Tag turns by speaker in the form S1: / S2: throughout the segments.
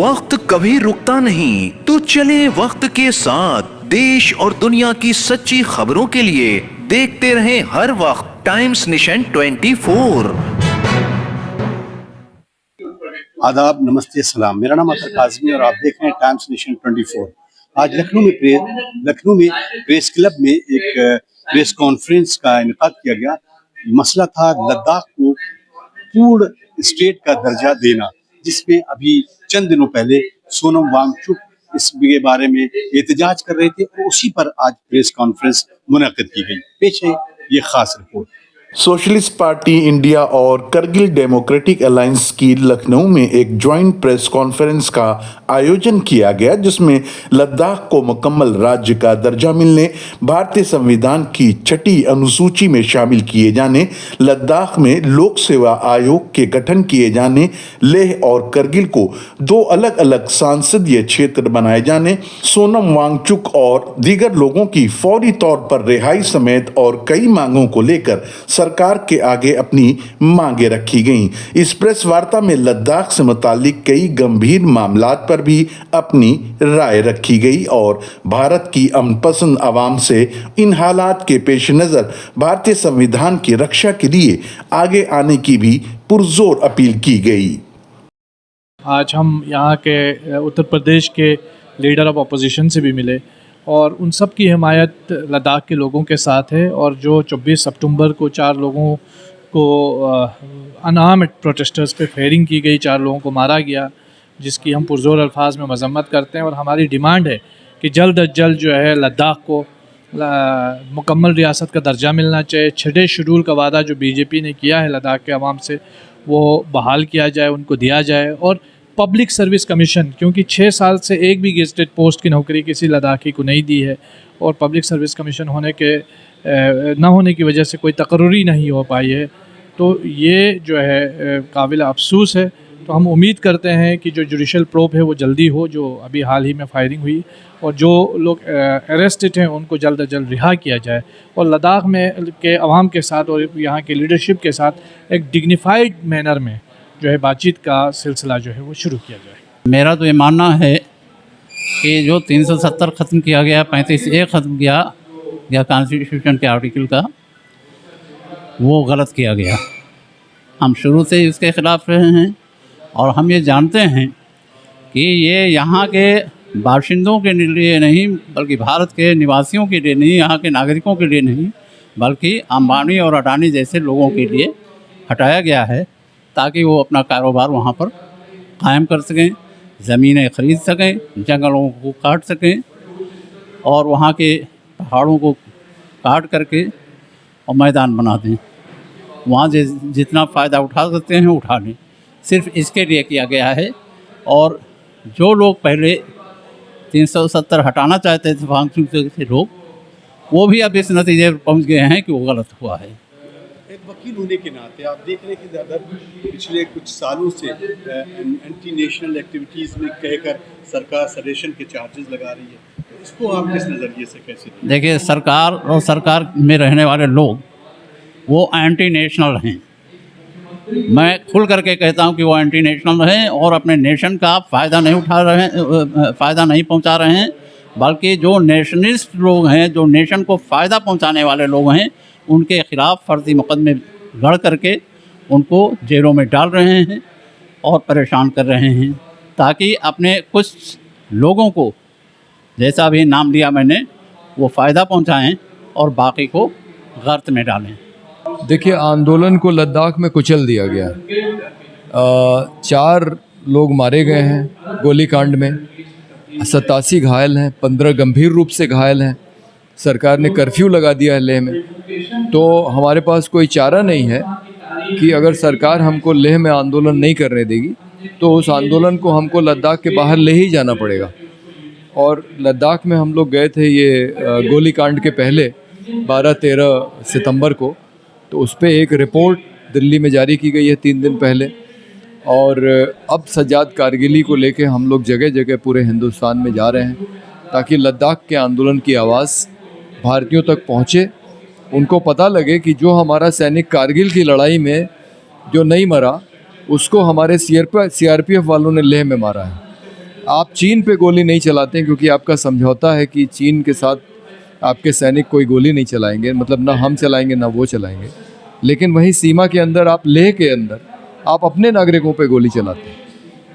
S1: वक्त कभी रुकता नहीं, तो चले वक्त के साथ। देश और दुनिया की सच्ची खबरों के लिए देखते रहें हर वक्त टाइम्स नेशन 24।
S2: आदाब, नमस्ते, सलाम। मेरा नाम अतर काज़मी और आप देख रहे हैं टाइम्स नेशन 24। आज लखनऊ में प्रेस क्लब में एक प्रेस कॉन्फ्रेंस का इनेकाद किया गया। मसला था लद्दाख को पूर्ण स्टेट का दर्जा देना, जिसमें अभी चंद दिनों पहले सोनम वांगचुक इसके बारे में एहतजाज कर रहे थे और उसी पर आज प्रेस कॉन्फ्रेंस मुनक्किद की गई। पेश है ये खास रिपोर्ट।
S3: सोशलिस्ट पार्टी इंडिया और करगिल डेमोक्रेटिक अलायंस की लखनऊ में एक ज्वाइंट प्रेस कॉन्फ्रेंस का आयोजन किया गया, जिसमें लद्दाख को मुकम्मल राज्य का दर्जा मिलने, भारतीय संविधान की 6ठी अनुसूची में शामिल किए जाने, लद्दाख में लोक सेवा आयोग के गठन किए जाने, लेह और करगिल को 2 अलग अलग सांसदीय क्षेत्र बनाए जाने, सोनम वांगचुक और दीगर लोगों की फौरी तौर पर रिहाई समेत और कई मांगों को लेकर सरकार के आगे अपनी मांगे रखी गईं। इस प्रेस वार्ता में लद्दाख से मुतालिक कई गंभीर मामलात पर भी अपनी राय रखी गई और भारत की अमन पसंद आवाम से इन हालात के पेश नज़र भारतीय संविधान की रक्षा के लिए आगे आने की भी पुरजोर अपील की गई।
S4: आज हम यहाँ के उत्तर प्रदेश के लीडर ऑफ अपोजिशन से भी मिले और उन सब की हिमायत लद्दाख के लोगों के साथ है। और जो 24 सितंबर को 4 लोगों को अनआर्म्ड प्रोटेस्टर्स पे फायरिंग की गई, 4 लोगों को मारा गया, जिसकी हम पुरजोर अल्फाज में मजम्मत करते हैं। और हमारी डिमांड है कि जल्द अज जल्द जो है लद्दाख को मुकम्मल रियासत का दर्जा मिलना चाहिए। 6ठे शेड्यूल का वादा जो बीजेपी ने किया है लद्दाख के अवाम से, वो बहाल किया जाए, उनको दिया जाए। और पब्लिक सर्विस कमीशन, क्योंकि 6 साल से एक भी गेजेटेड पोस्ट की नौकरी किसी लद्दाखी को नहीं दी है और पब्लिक सर्विस कमीशन ना होने की वजह से कोई तकर्री नहीं हो पाई है, तो ये जो है काबिल अफसोस है। तो हम उम्मीद करते हैं कि जो जुडिशल प्रोब है वो जल्दी हो, जो अभी हाल ही में फायरिंग हुई, और जो लोग अरेस्टेड हैं उनको जल्द अज जल्द रिहा किया जाए और लद्दाख में के अवाम के साथ और यहाँ के लीडरशिप के साथ एक डिग्निफाइड मैनर में जो है बातचीत का सिलसिला जो है वो शुरू किया जाए।
S5: मेरा तो ये मानना है कि जो 370 ख़त्म किया गया, 35A ख़त्म किया गया कॉन्स्टिट्यूशन के आर्टिकल का, वो गलत किया गया। हम शुरू से इसके ख़िलाफ़ रहे हैं और हम ये जानते हैं कि ये यहाँ के बाशिंदों के लिए नहीं, बल्कि भारत के निवासियों के लिए नहीं, यहाँ के नागरिकों के लिए नहीं, बल्कि अंबानी और अडानी जैसे लोगों के लिए हटाया गया है, ताकि वो अपना कारोबार वहाँ पर कायम कर सकें, ज़मीनें ख़रीद सकें, जंगलों को काट सकें और वहाँ के पहाड़ों को काट करके और मैदान बना दें। वहाँ जितना फ़ायदा उठा सकते हैं उठा लें। सिर्फ इसके लिए किया गया है। और जो लोग पहले 370 हटाना चाहते थे वांगचुक से लोग, वो भी अब इस नतीजे पर पहुँच गए हैं कि वो गलत हुआ है।
S2: एक वकील होने के नाते आप देख रहे हैं कि ज़्यादा पिछले कुछ सालों से एंटी नेशनल एक्टिविटीज़ में कहकर सरकार सरेशन के चार्जेस लगा रही है, तो इसको आप किस नज़रिए से कैसे
S5: देखिए, सरकार और सरकार में रहने वाले लोग वो एंटी नेशनल हैं। मैं खुल करके कहता हूँ कि वो एंटी नेशनल हैं और अपने नेशन का फ़ायदा नहीं उठा रहे हैं, फ़ायदा नहीं पहुँचा रहे हैं, बल्कि जो नेशनलिस्ट लोग हैं, जो नेशन को फ़ायदा पहुँचाने वाले लोग हैं, उनके ख़िलाफ़ फर्जी मुकदमे गढ़ करके उनको जेलों में डाल रहे हैं और परेशान कर रहे हैं, ताकि अपने कुछ लोगों को, जैसा भी नाम लिया मैंने, वो फ़ायदा पहुंचाएं और बाकी को गर्त में डालें।
S6: देखिए, आंदोलन को लद्दाख में कुचल दिया गया। 4 लोग मारे गए हैं गोलीकांड में, 87 घायल हैं, 15 गंभीर रूप से घायल हैं। सरकार ने कर्फ्यू लगा दिया है लेह में, तो हमारे पास कोई चारा नहीं है कि अगर सरकार हमको लेह में आंदोलन नहीं करने देगी तो उस आंदोलन को हमको लद्दाख के बाहर ले ही जाना पड़ेगा। और लद्दाख में हम लोग गए थे ये गोलीकांड के पहले 12-13 सितंबर को, तो उस पर एक रिपोर्ट दिल्ली में जारी की गई है 3 दिन पहले। और अब सज्जाद कारगिली को लेके हम लोग जगह जगह पूरे हिंदुस्तान में जा रहे हैं, ताकि लद्दाख के आंदोलन की आवाज़ भारतीयों तक पहुँचे, उनको पता लगे कि जो हमारा सैनिक कारगिल की लड़ाई में जो नहीं मरा, उसको हमारे सीआरपीएफ वालों ने लेह में मारा है। आप चीन पे गोली नहीं चलाते हैं क्योंकि आपका समझौता है कि चीन के साथ आपके सैनिक कोई गोली नहीं चलाएंगे, मतलब ना हम चलाएंगे ना वो चलाएंगे। लेकिन वहीं सीमा के अंदर आप लेह के अंदर आप अपने नागरिकों पे गोली चलाते हैं।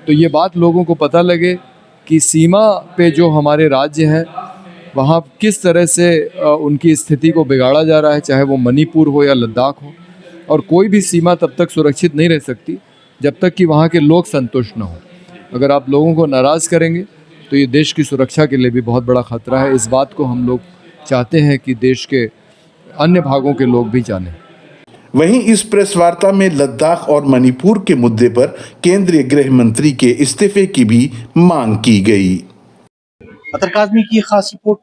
S6: तो ये बात लोगों को पता लगे कि सीमा पे जो हमारे राज्य हैं वहाँ किस तरह से उनकी स्थिति को बिगाड़ा जा रहा है, चाहे वो मणिपुर हो या लद्दाख हो। और कोई भी सीमा तब तक सुरक्षित नहीं रह सकती जब तक कि वहाँ के लोग संतुष्ट न हों। अगर आप लोगों को नाराज़ करेंगे तो ये देश की सुरक्षा के लिए भी बहुत बड़ा खतरा है। इस बात को हम लोग चाहते हैं कि देश के अन्य भागों के लोग भी जानें।
S3: वहीं इस प्रेस वार्ता में लद्दाख और मणिपुर के मुद्दे पर केंद्रीय गृह मंत्री के इस्तीफे की भी मांग की गई।
S2: अतर काज़मी की खास रिपोर्ट,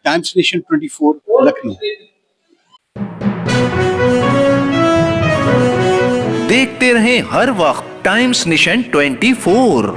S2: टाइम्स नेशन 24 लखनऊ।
S1: देखते रहें हर वक्त टाइम्स नेशन 24।